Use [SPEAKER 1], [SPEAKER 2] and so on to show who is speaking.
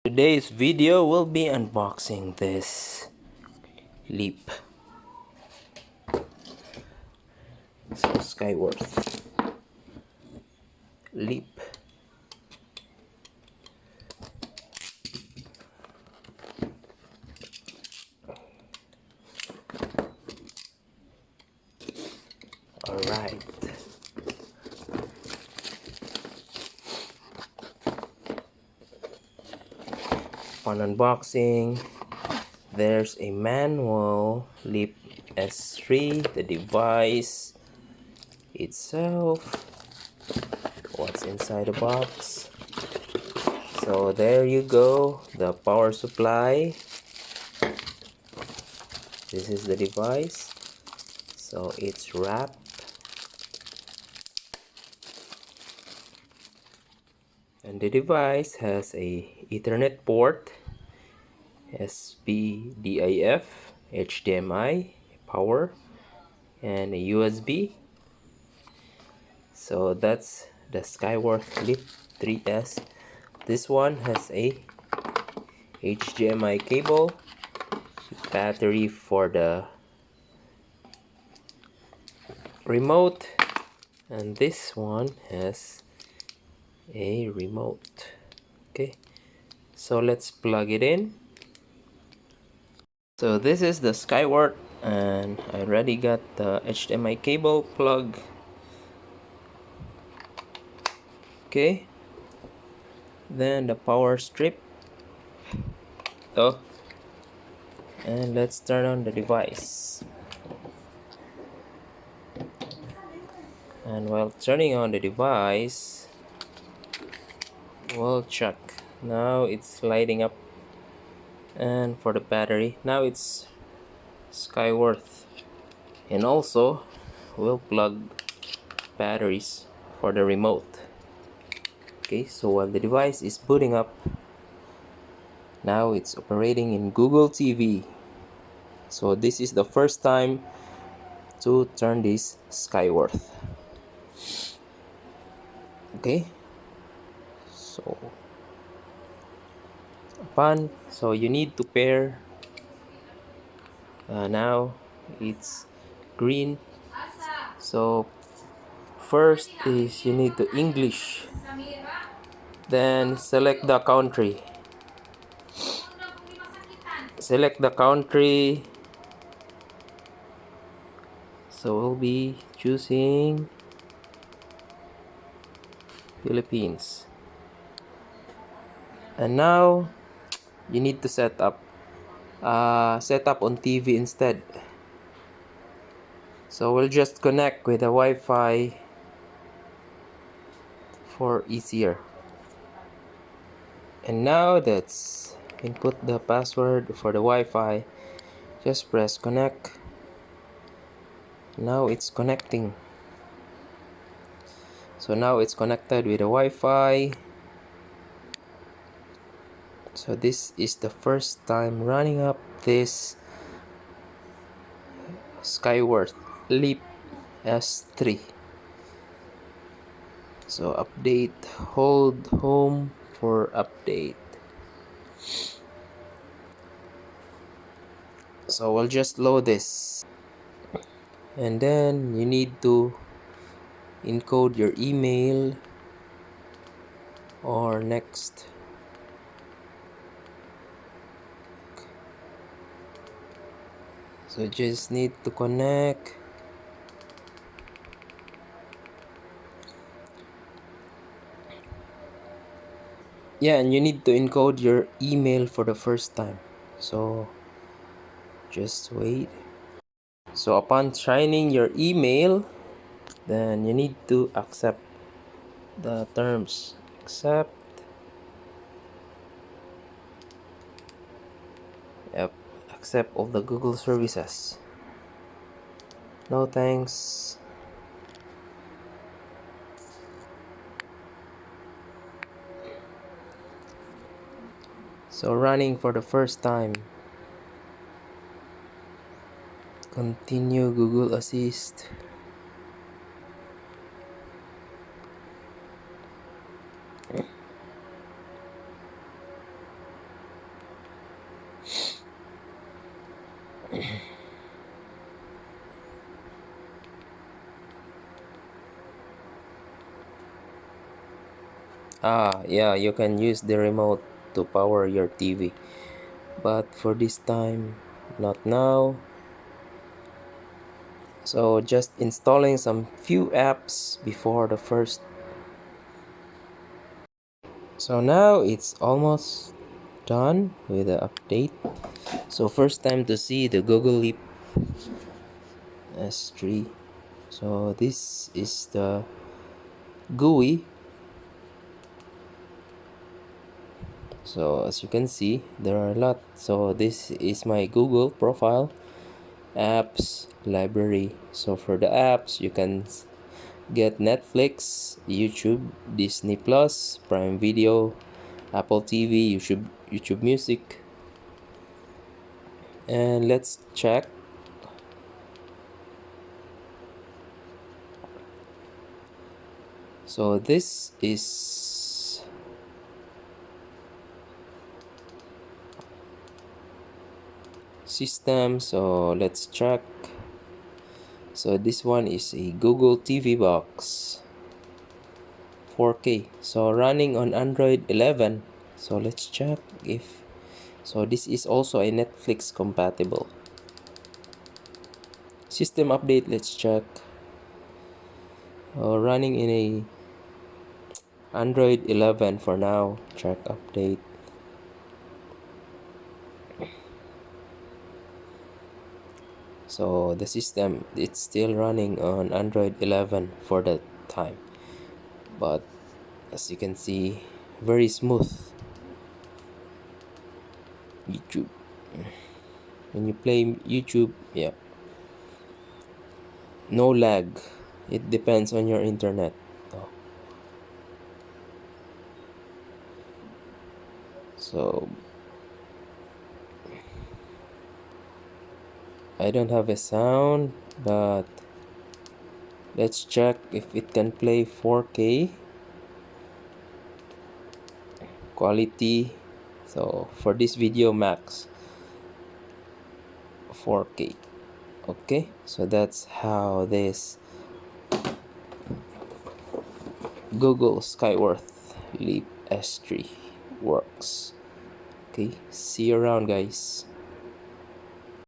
[SPEAKER 1] Today's video will be unboxing this Leap. So Skyworth Leap. Alright. On unboxing, there's a manual Leap S3, the device itself, what's inside the box. So there you go, the power supply. This is the device. So it's wrapped. And the device has a Ethernet port, SPDIF, HDMI, power, and a USB. So that's the Skyworth Leap 3S. This one has a HDMI cable, battery for the remote, and this one has a remote. Okay, so let's plug it in. So this is the Skyworth, and I already got the HDMI cable plug. Okay, then the power strip. And let's turn on the device. And while turning on the device, we'll check. Now it's lighting up. And for the battery, now it's Skyworth. And also we'll plug batteries for the remote. Okay, so while the device is booting up, now it's operating in Google TV. So this is the first time to turn this Skyworth. Okay, so you need to pair. Now it's green. So first is you need to English, then select the country. So we'll be choosing Philippines. And now you need to set up on TV instead. So we'll just connect with the Wi-Fi for easier. And now that's input the password for the Wi-Fi. Just press connect. Now it's connecting. So now it's connected with the Wi-Fi. So this is the first time running up this Skyworth Leap S3. So update, hold home for update. So we'll just load this. And then you need to encode your email or next. So just need to connect. Yeah, and you need to encode your email for the first time. So just wait. So upon signing your email, then you need to accept the terms. Accept all the Google services. No thanks. So running for the first time. Continue Google Assist. Yeah, you can use the remote to power your TV, but for this time, not now. So just installing some few apps before the first. So now it's almost done with the update. So first time to see the Google Leap S3. So this is the GUI. So as you can see, there are a lot. So this is my Google profile, apps, library. So for the apps, you can get Netflix, YouTube, Disney Plus, Prime Video, Apple TV, YouTube Music. And let's check. So this is system. So let's check. So this one is a Google TV box 4K. So running on Android 11. So let's check if so this is also a Netflix compatible. System update, let's check. Running in a Android 11 for now. Check update. So the system, it's still running on Android 11 for that time, but as you can see, very smooth. YouTube, when you play YouTube, yeah, no lag. It depends on your internet. Oh. So I don't have a sound, but let's check if it can play 4K quality. So for this video, max 4K. Okay, so that's how this Google Skyworth Leap S3 works. Okay, see you around, guys.